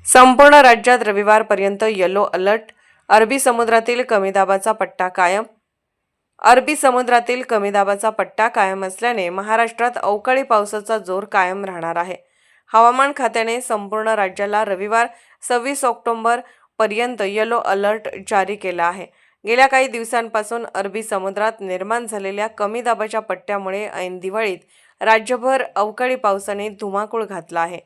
संपूर्ण राज्यात रविवारपर्यंत येलो अलर्ट. अरबी समुद्रातील कमी दाबाचा पट्टा कायम. अरबी समुद्रातील कमी दाबाचा पट्टा कायम असल्याने महाराष्ट्रात अवकाळी पावसाचा जोर कायम राहणार आहे. हवामान खात्याने संपूर्ण राज्याला रविवार 26 ऑक्टोबर पर्यंत येलो अलर्ट जारी केला आहे. गेल्या काही दिवसांपासून अरबी समुद्रात निर्माण झालेल्या कमी दाबाच्या पट्ट्यामुळे ऐन दिवाळीत राज्यभर अवकाळी पावसाने धुमाकूळ घातला आहे.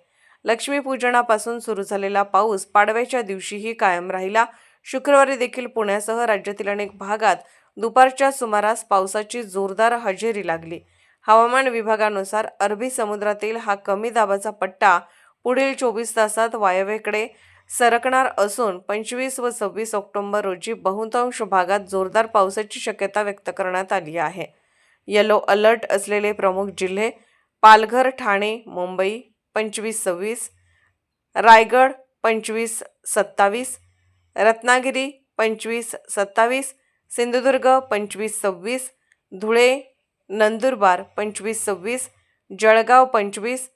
लक्ष्मीपूजनापासून सुरू झालेला पाऊस पाडव्याच्या दिवशीही कायम राहिला. शुक्रवारी देखील पुण्यासह राज्यातील अनेक भागात दुपारच्या सुमारास पावसाची जोरदार हजेरी लागली. हवामान विभागानुसार अरबी समुद्रातील हा कमी दाबाचा पट्टा पुढील 24 तासात वायव्येकडे सरकणार असून 25 व 26 ऑक्टोबर रोजी बहुतांश भागात जोरदार पावसाची शक्यता व्यक्त करण्यात आली आहे. येलो अलर्ट असलेले प्रमुख जिल्हे पालघर, ठाणे, मुंबई 25-26, रायगड 25-27, रत्नागिरी 25-27, सिंधुदुर्ग 25-26, धुळे, नंदुरबार 25-26, जळगाव 25,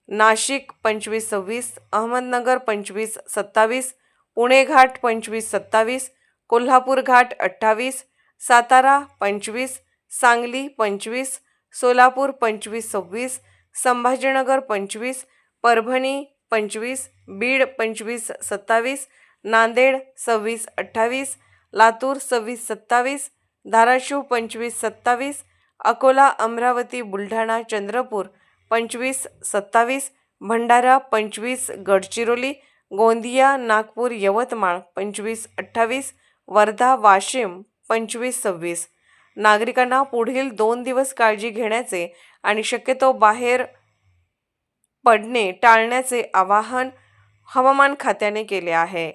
नाशिक 25-26, अहमदनगर 25-27, पुणे घाट 25-27, कोल्हापूर घाट 28, सातारा 25, सांगली 25, सोलापूर 25-26, संभाजीनगर 25, परभणी 25, बीड 25-27, नांदेड 26-28, लातूर 26-27, धाराशिव 25-27, अकोला, अमरावती, बुलढाणा, चंद्रपूर 25-27, भंडारा 25, गडचिरोली, गोंदिया, नागपूर, यवतमाळ 25-28, वर्धा, वाशिम 25-26. नागरिकांना पुढील 2 दिवस काळजी घेण्याचे आणि शक्यतो बाहेर पडणे टाळण्याचे आवाहन हवामान खात्याने केले आहे.